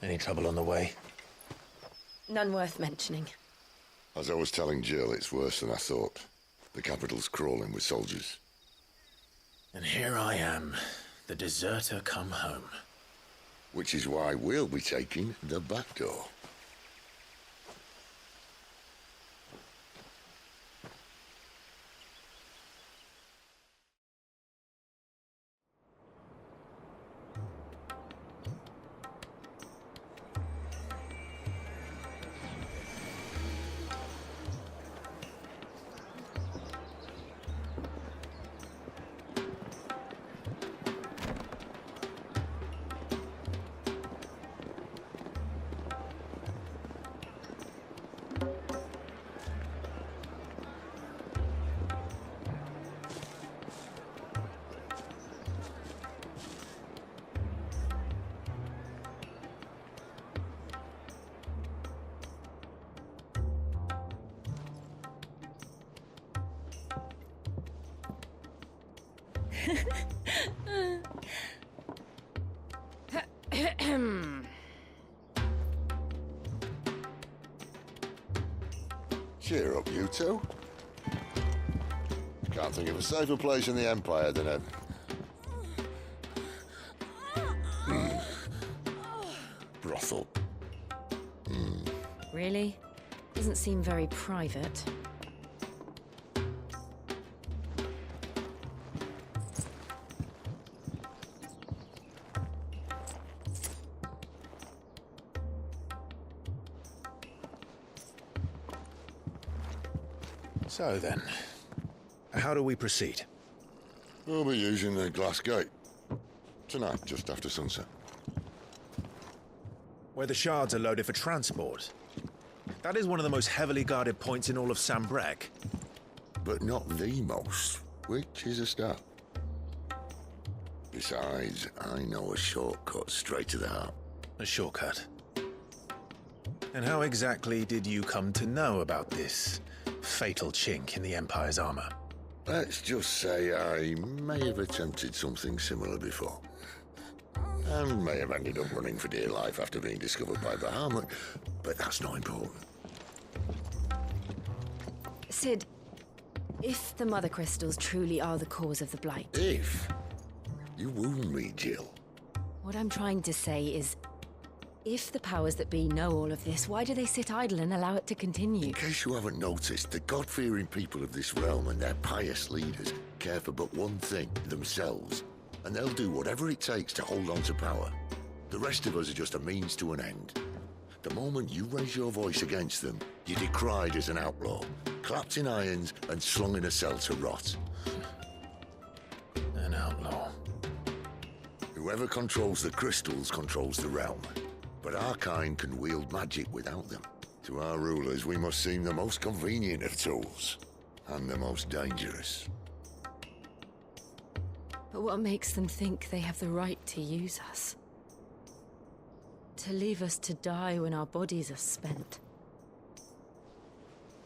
Any trouble on the way? None worth mentioning. As I was telling Jill, it's worse than I thought. The capital's crawling with soldiers. And here I am, the deserter come home. Which is why we'll be taking the back door. Cheer up, you two. Can't think of a safer place in the Empire than a... brothel. Really? Doesn't seem very private. So then, how do we proceed? We'll be using the glass gate. Tonight, just after sunset. Where the shards are loaded for transport. That is one of the most heavily guarded points in all of Sambrek. But not the most, which is a start. Besides, I know a shortcut straight to the heart. A shortcut. And how exactly did you come to know about this fatal chink in the Empire's armor? Let's just say I may have attempted something similar before. And may have ended up running for dear life after being discovered by Bahamut, but that's not important. Sid, if the Mother Crystals truly are the cause of the Blight... If? You wound me, Jill. What I'm trying to say is, if the powers that be know all of this, why do they sit idle and allow it to continue? In case you haven't noticed, the God-fearing people of this realm and their pious leaders care for but one thing, themselves. And they'll do whatever it takes to hold on to power. The rest of us are just a means to an end. The moment you raise your voice against them, you're decried as an outlaw, clapped in irons and slung in a cell to rot. An outlaw. Whoever controls the crystals controls the realm. But our kind can wield magic without them. To our rulers, we must seem the most convenient of tools, and the most dangerous. But what makes them think they have the right to use us? To leave us to die when our bodies are spent?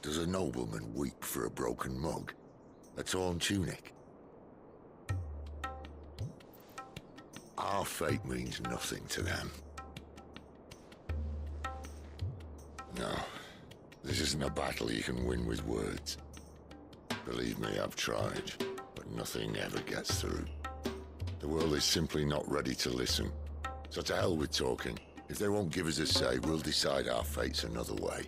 Does a nobleman weep for a broken mug? A torn tunic? Our fate means nothing to them. No, this isn't a battle you can win with words. Believe me, I've tried, but nothing ever gets through. The world is simply not ready to listen. So to hell with talking. If they won't give us a say, we'll decide our fates another way.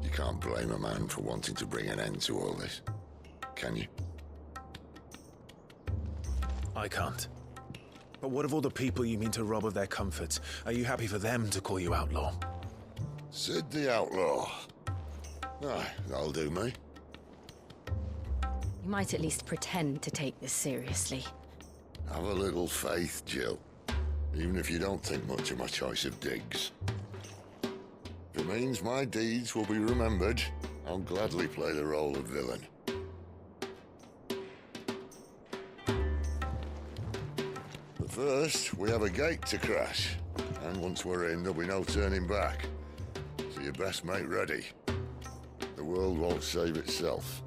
You can't blame a man for wanting to bring an end to all this, can you? I can't. But what of all the people you mean to rob of their comforts? Are you happy for them to call you outlaw? Sid the Outlaw. Aye, that'll do me. You might at least pretend to take this seriously. Have a little faith, Jill. Even if you don't think much of my choice of digs. If it means my deeds will be remembered, I'll gladly play the role of villain. But first, we have a gate to crash. And once we're in, there'll be no turning back. So you best make ready. The world won't save itself.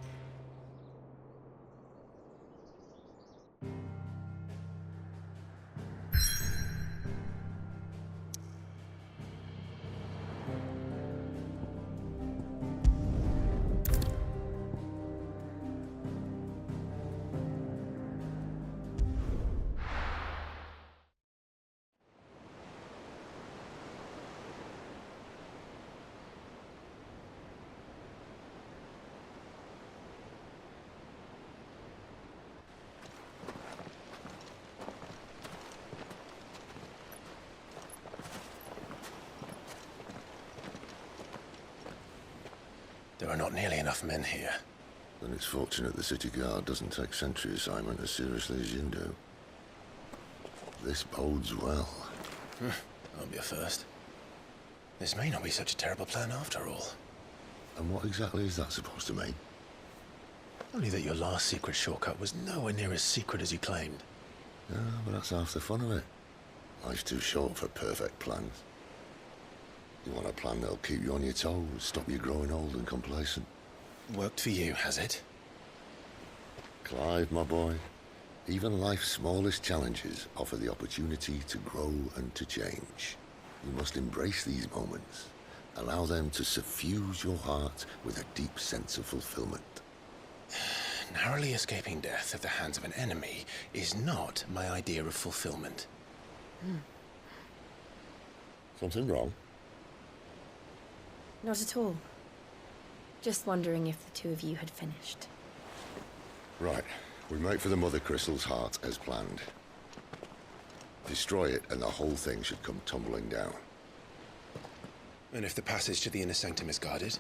There are not nearly enough men here. Then it's fortunate the city guard doesn't take sentry assignment as seriously as you do. This bodes well. Won't be a first. This may not be such a terrible plan after all. And what exactly is that supposed to mean? Only that your last secret shortcut was nowhere near as secret as you claimed. Yeah, but that's half the fun of it. Life's too short for perfect plans. You want a plan that'll keep you on your toes, stop you growing old and complacent. Worked for you, has it? Clive, my boy, even life's smallest challenges offer the opportunity to grow and to change. You must embrace these moments. Allow them to suffuse your heart with a deep sense of fulfillment. Narrowly escaping death at the hands of an enemy is not my idea of fulfillment. Something wrong? Not at all. Just wondering if the two of you had finished. Right. We make for the Mother Crystal's heart as planned. Destroy it and the whole thing should come tumbling down. And if the passage to the inner sanctum is guarded?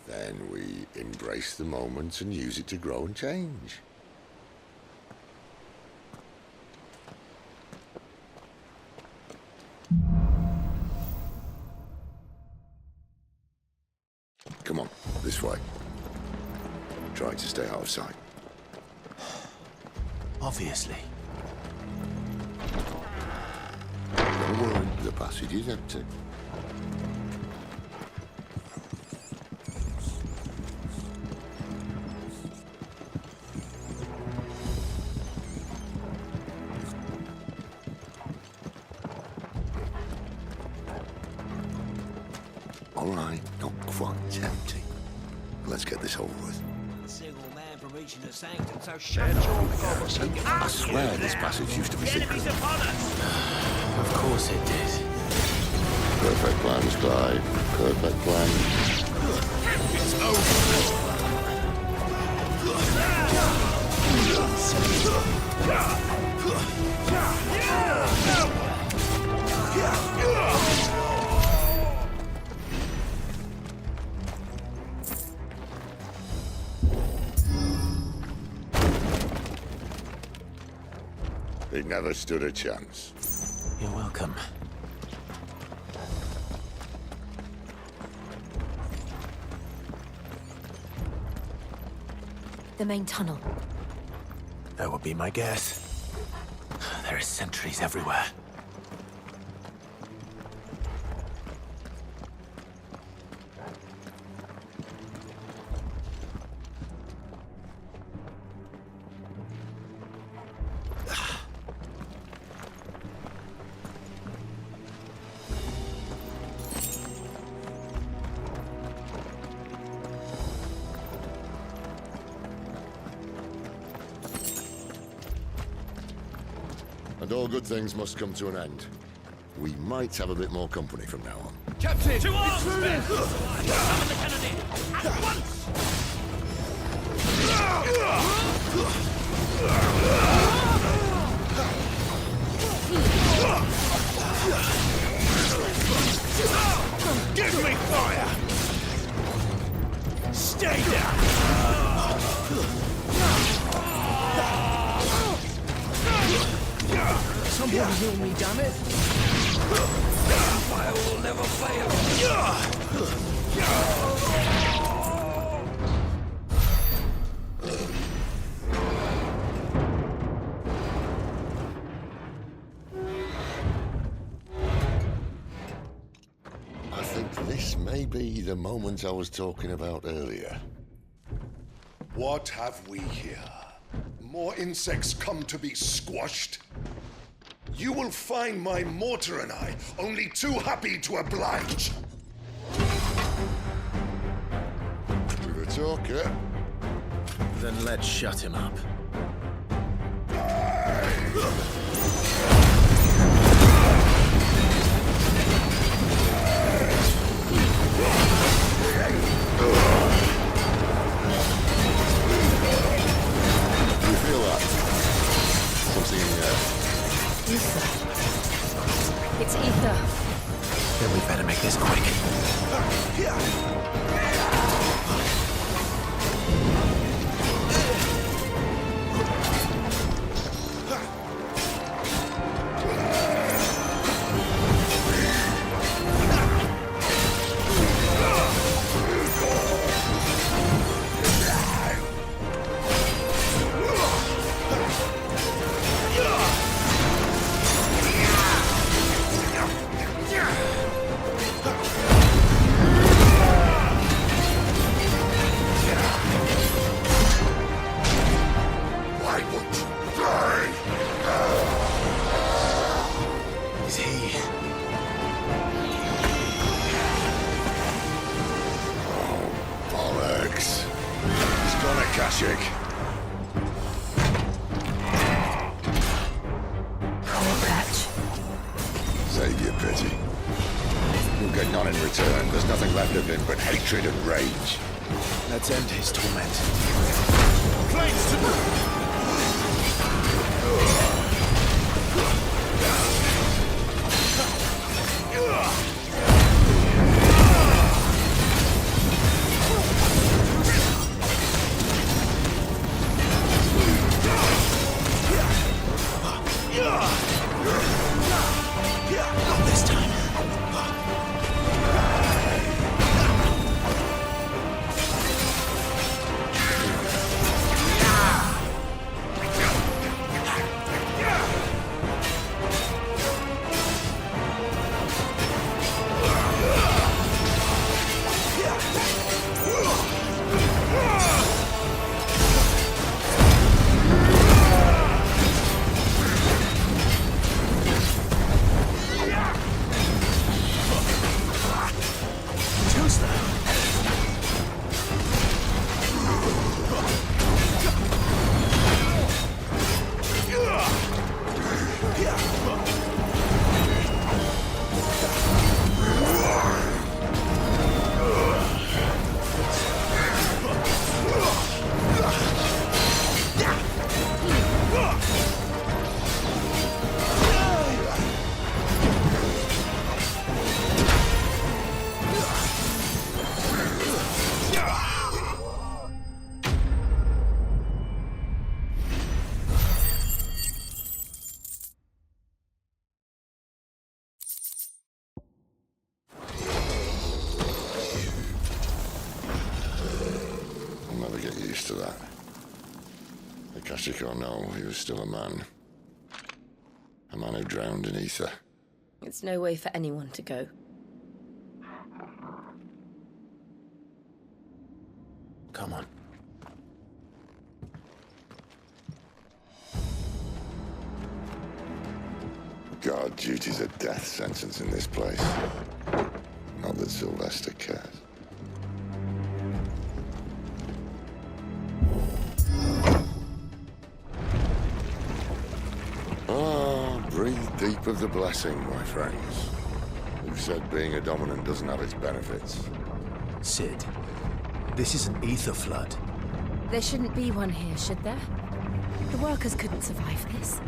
Then we embrace the moment and use it to grow and change. Come on, this way. Try to stay out of sight. Obviously. Don't worry, the passage is empty. All right, not quite empty. Let's get this over with. Single man from reaching the sanctum, so shut your gob and get I swear this passage used to be secret. enemies upon us! Of course it did. Perfect plans, Clive. Perfect plans. It's over! He never stood a chance. You're welcome. The main tunnel. That would be my guess. There are sentries everywhere. And all good things must come to an end. We might have a bit more company from now on. Captain! To arms, men! Summon the cannoneer! At once! Give me fire! Stay down! Somebody heal me, damn it! Fire will never fail! I think this may be the moment I was talking about earlier. What have we here? More insects come to be squashed? You will find my mortar and I only too happy to oblige. With a talker. Then let's shut him up. You feel that? Something in the air. Ether. It's ether. Then we better make this quick. Not in return. There's nothing left of him but hatred and rage. Let's end his torment. Flames to move! Not this time. To that. Akashic or no, he was still a man. A man who drowned in ether. It's no way for anyone to go. Come on. God, duty's a death sentence in this place. Not that Sylvester cares. Breathe deep of the blessing, my friends. Who said being a dominant doesn't have its benefits? Sid, this is an ether flood. There shouldn't be one here, should there? The workers couldn't survive this.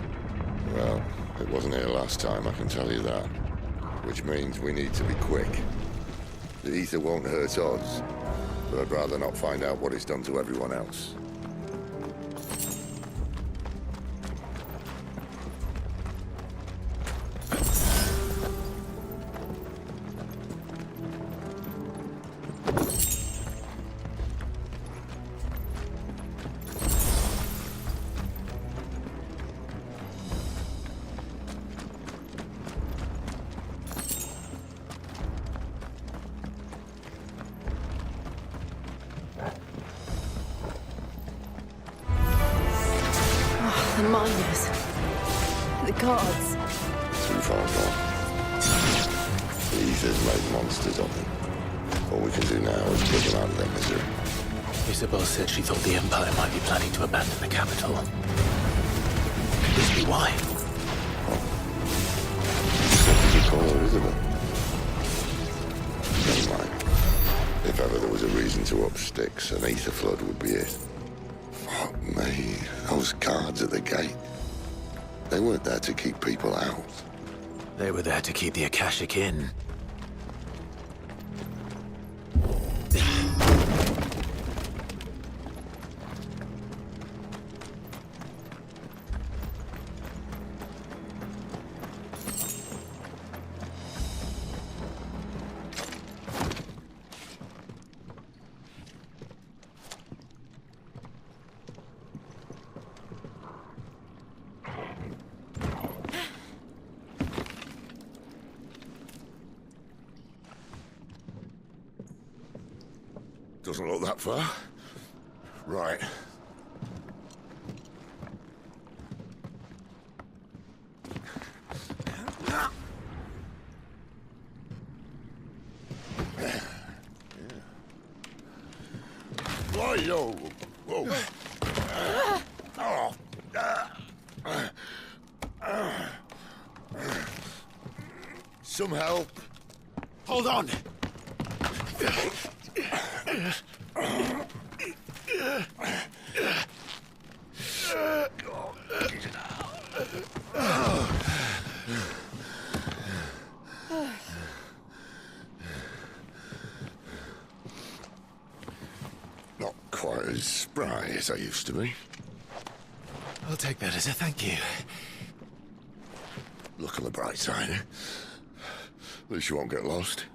Well, it wasn't here last time, I can tell you that. Which means we need to be quick. The ether won't hurt us, but I'd rather not find out what it's done to everyone else. The miners. The guards. Too far gone. The ether's made monsters of them. All we can do now is put them out of their misery. Isabel said she thought the Empire might be planning to abandon the capital. Could this be why? What did you call her, Isabel? Never mind. If ever there was a reason to up sticks, an ether flood would be it. Fuck me. Those guards at the gate. They weren't there to keep people out. They were there to keep the Akashic in. Doesn't look that far. Right. Blight, yo! Whoa! Some help. Hold on! Not quite as spry as I used to be. I'll take that as a thank you. Look on the bright side, eh? At least you won't get lost.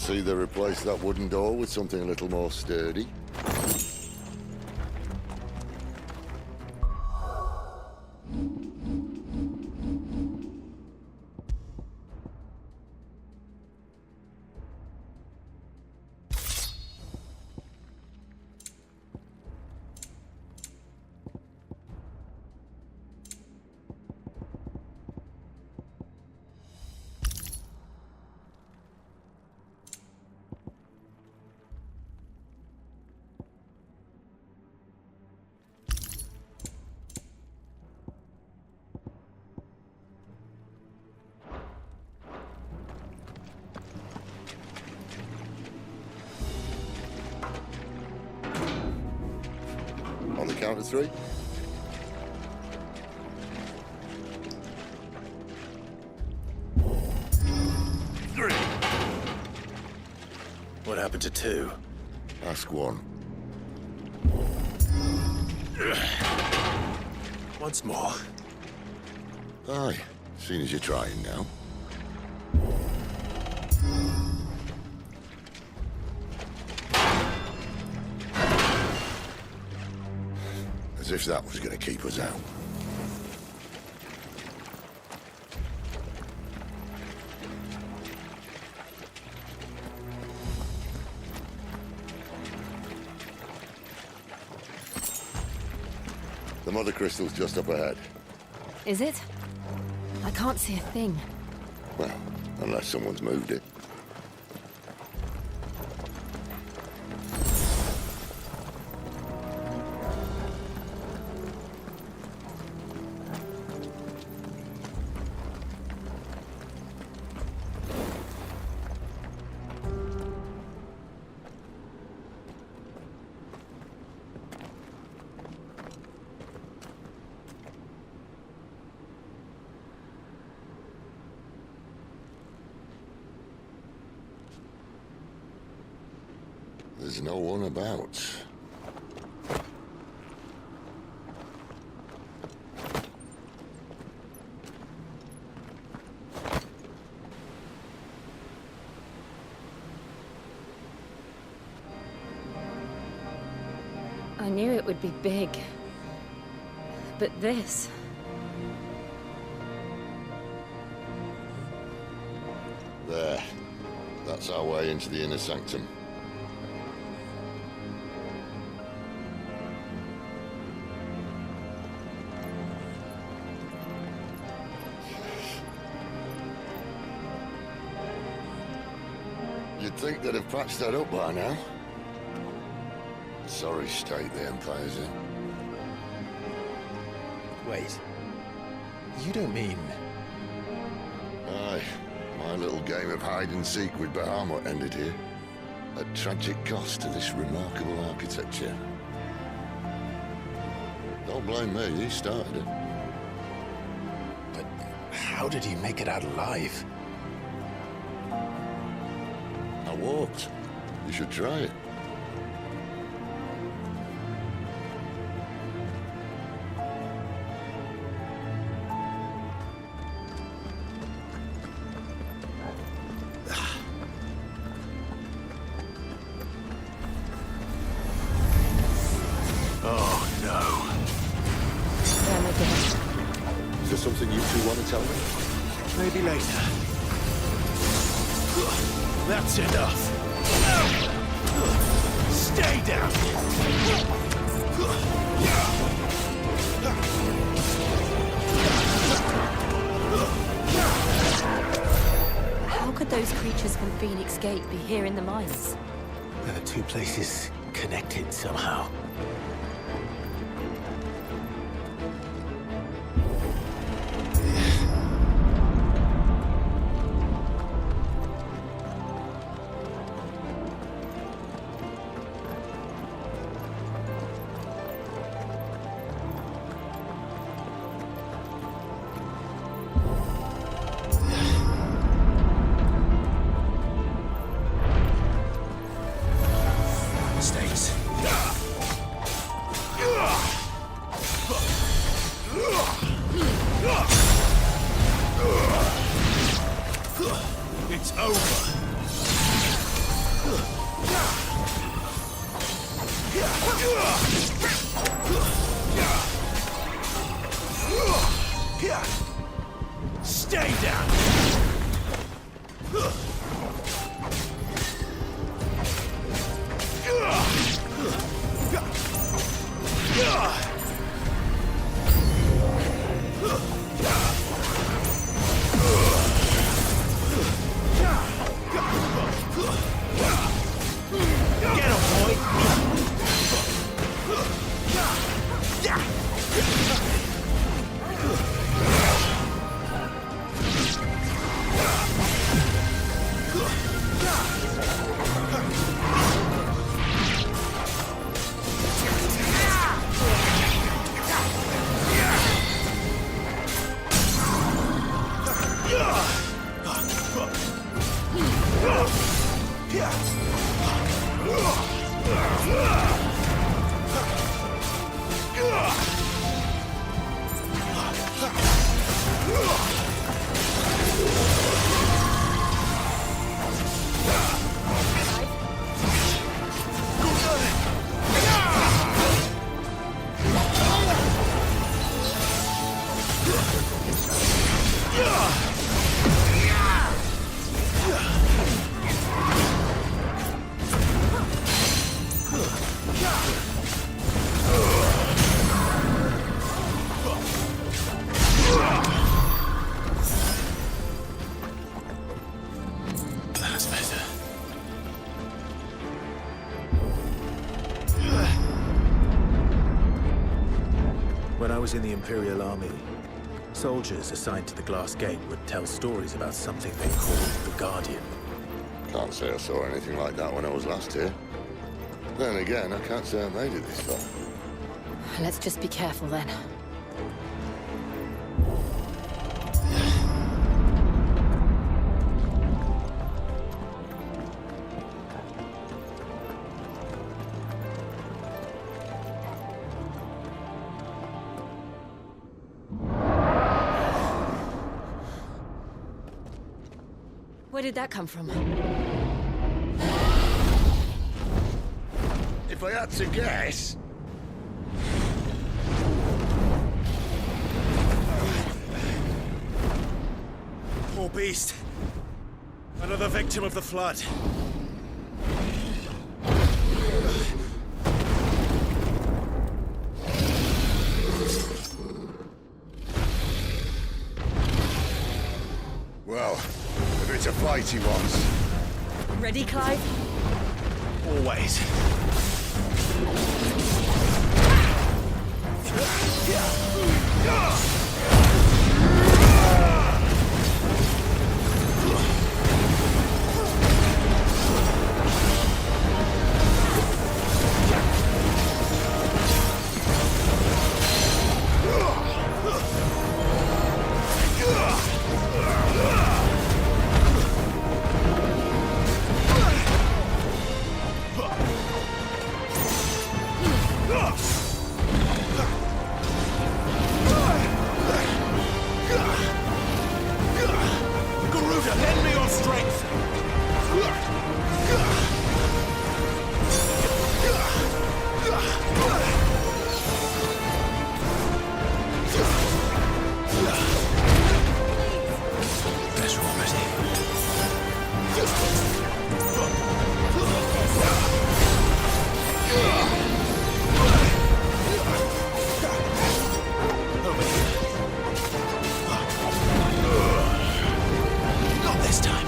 Let's either replace that wooden door with something a little more sturdy. On the count of 3. What happened to 2? Ask 1. Once more. Aye, seeing as you're trying now. As if that was going to keep us out. The mother crystal's just up ahead. Is it? I can't see a thing. Well, unless someone's moved it. There's no one about. I knew it would be big. But this... There. That's our way into the inner sanctum. You'd think they'd have patched that up by now. Sorry state the Empire's in. Wait. You don't mean... Aye. My little game of hide-and-seek with Bahamut ended here. At tragic cost to this remarkable architecture. Don't blame me, he started it. But how did he make it out alive? I walked. You should try it. Oh, no. Them again. Is there something you two want to tell me? Maybe later. That's enough. Stay down. How could those creatures from Phoenix Gate be here in the mines? Are the two places connected somehow? Stay down! Get him, boy! When I was in the Imperial Army, soldiers assigned to the Glass Gate would tell stories about something they called the Guardian. Can't say I saw anything like that when I was last here. Then again, I can't say I made it this far. Let's just be careful then. Where did that come from? If I had to guess... Poor beast. Another victim of the flood. Well, if it's a fight he wants. Ready, Clive? Always. Lend me your strength! Better already. Not this time.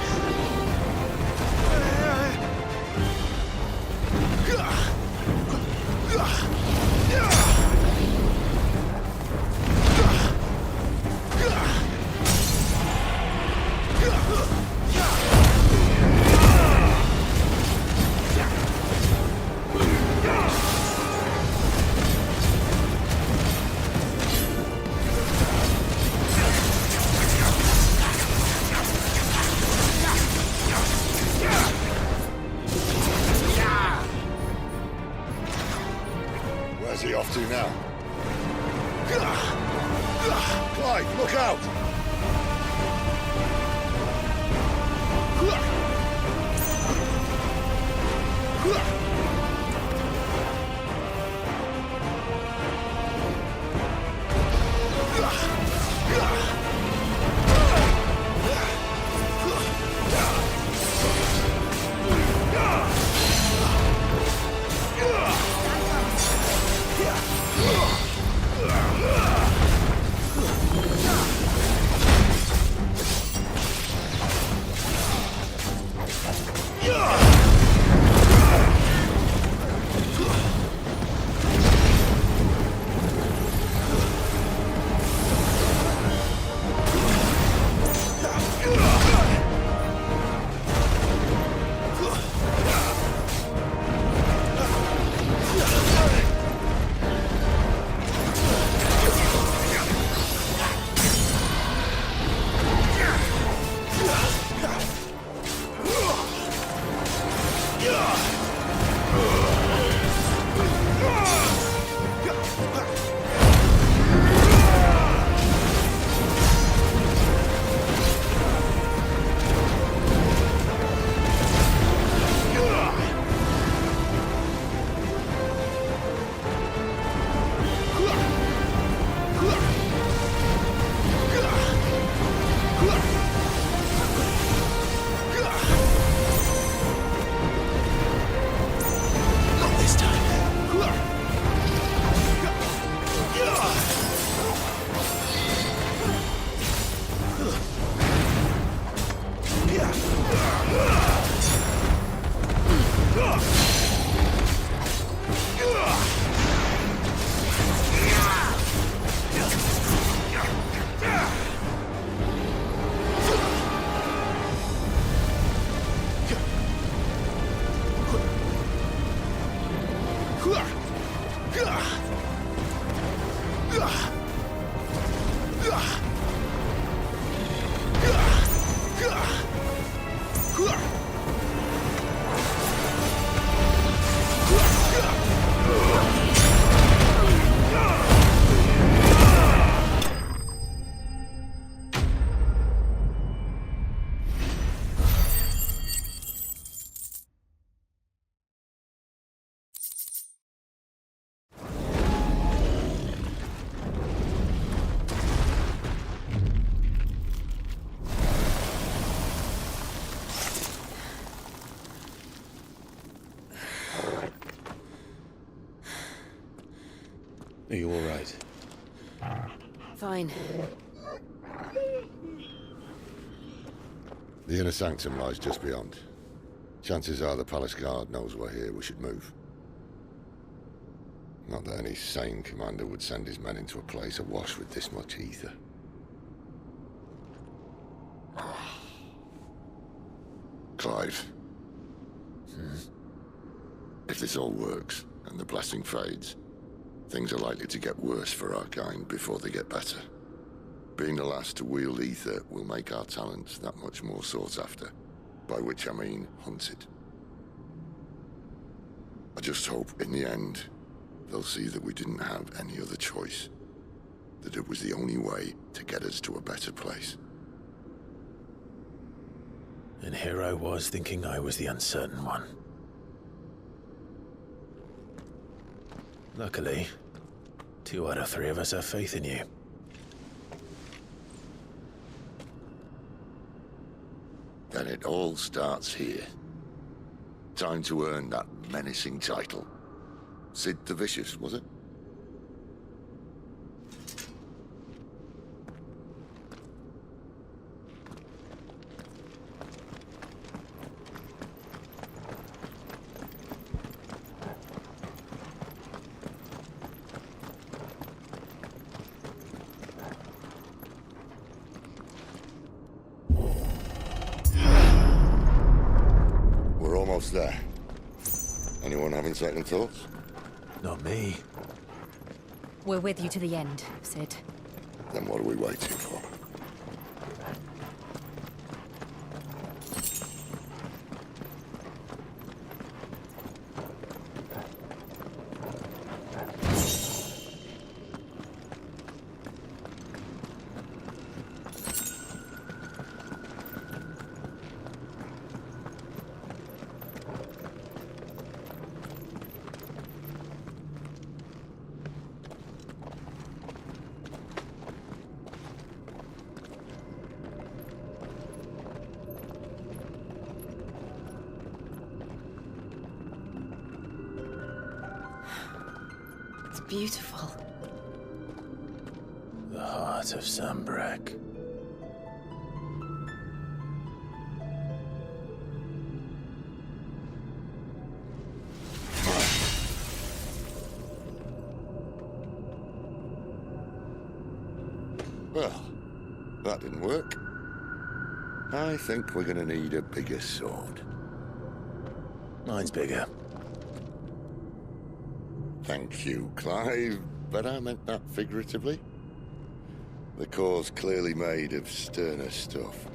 Where's he off to now? Clive, look out! Are you all right? Fine. The inner sanctum lies just beyond. Chances are the palace guard knows we're here. We should move. Not that any sane commander would send his men into a place awash with this much ether. Clive. If this all works, and the blessing fades, things are likely to get worse for our kind before they get better. Being the last to wield ether will make our talents that much more sought after, by which I mean hunted. I just hope, in the end, they'll see that we didn't have any other choice. That it was the only way to get us to a better place. And here I was thinking I was the uncertain one. Luckily, 2 out of 3 of us have faith in you. Then it all starts here. Time to earn that menacing title. Sid the Vicious, was it? There. Anyone having second thoughts? Not me. We're with you to the end, Sid. Then what are we waiting for? beautiful. The heart of Sambrak. Well, that didn't work. I think we're gonna need a bigger sword. Mine's bigger. Thank you, Clive, but I meant that figuratively. The core's clearly made of sterner stuff.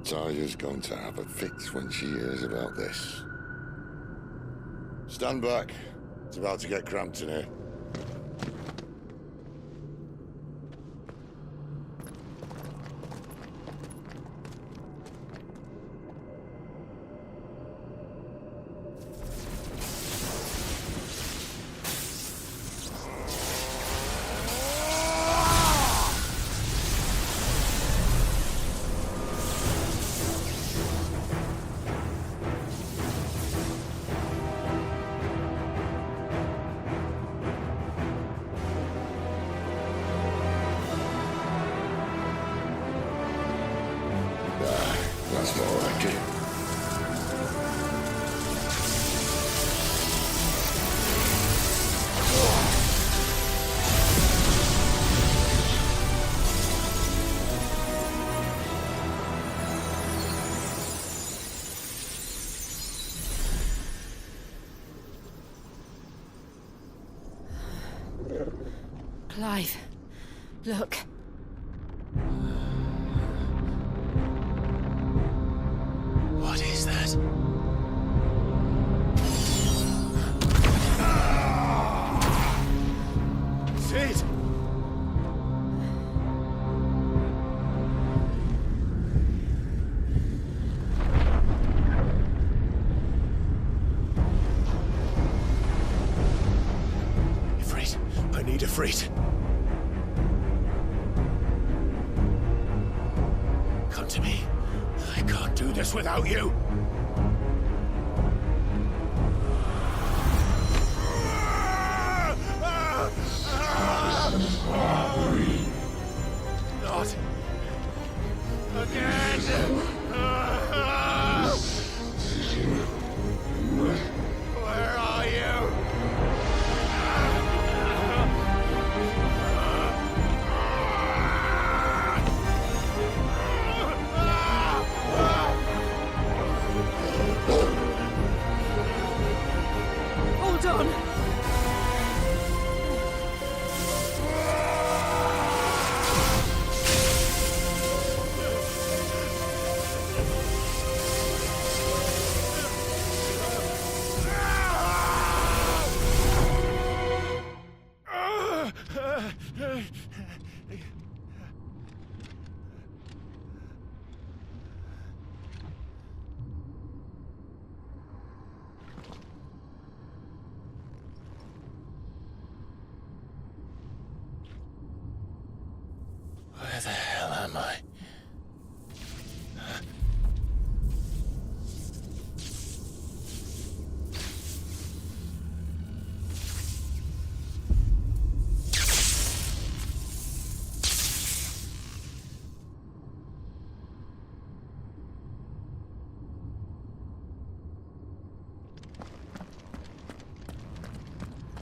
Taya's going to have a fit when she hears about this. Stand back. It's about to get cramped in here. That's more like it. Clive, look. What is that? Sid! Ifrit, I need Ifrit. Come to me. I can't do this without you. Not again. Where are you? Hold on. Where the hell am I?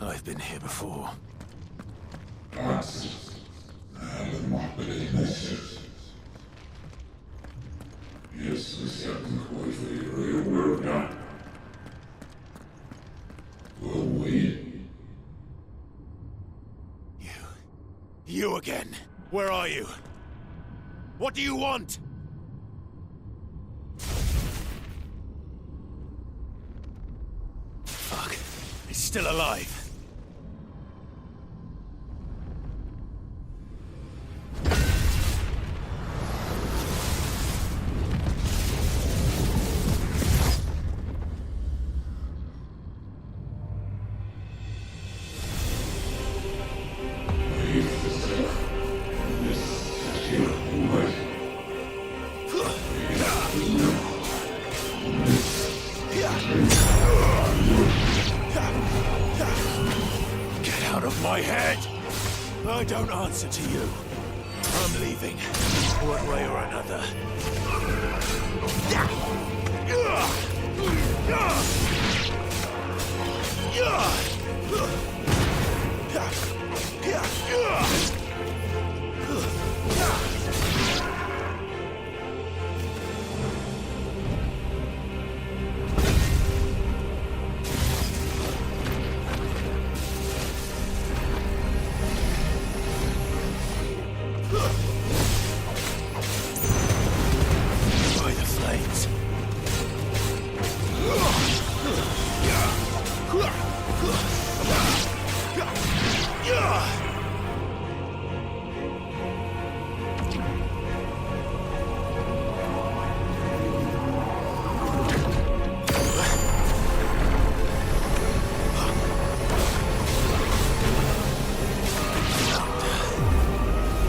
I've been here before. You again. Where are you? What do you want? Fuck. He's still alive. Yeah. of my head! I don't answer to you. I'm leaving, one way or another. By the flames.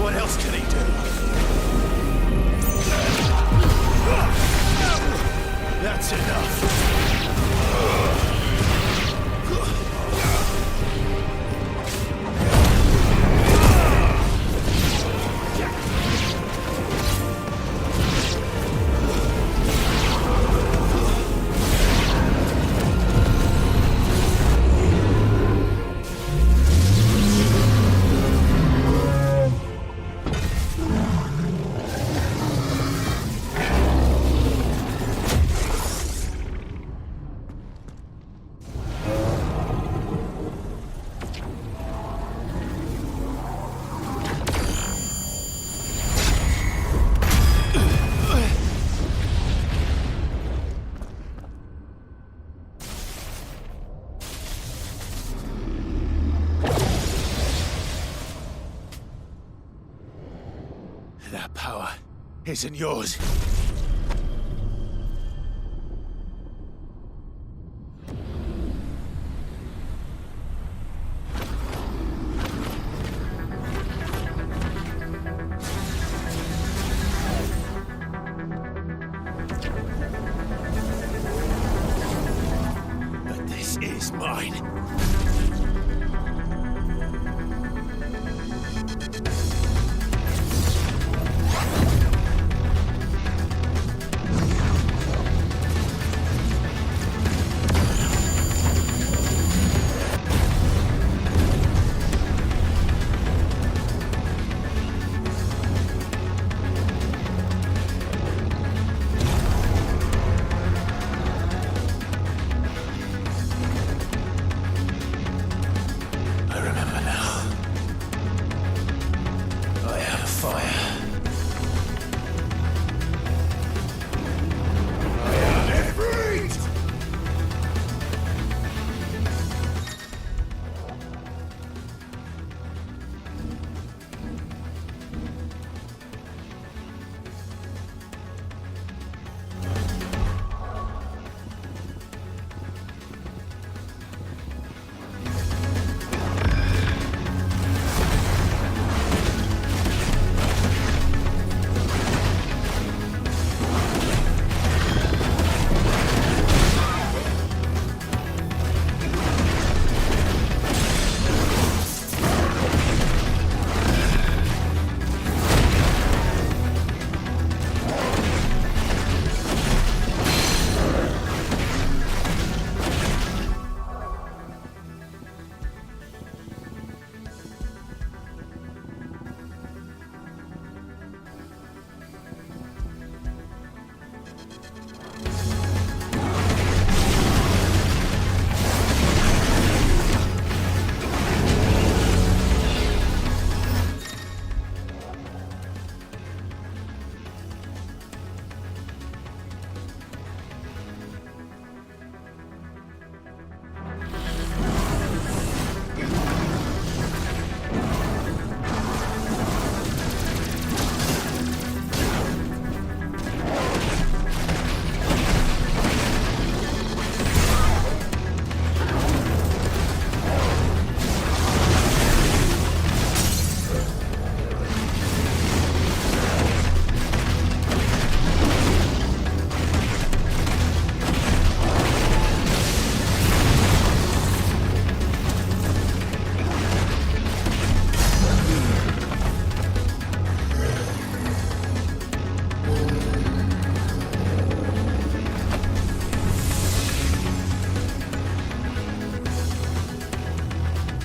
What else can he do? That's enough. That power isn't yours. But this is mine.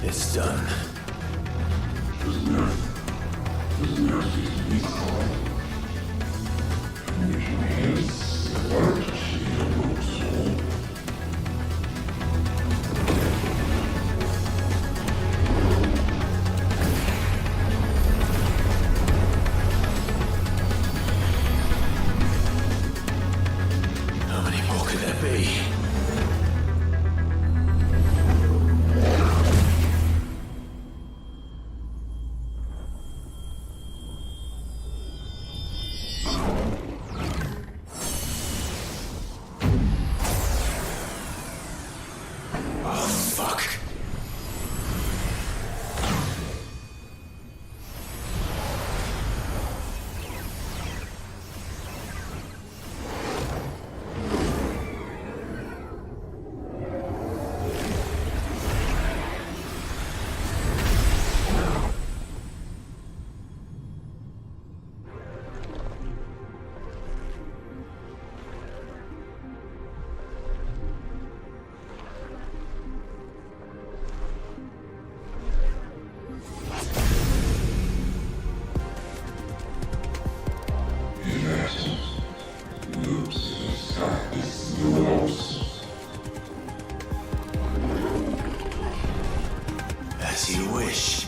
It's done. How many more could there be? As you wish.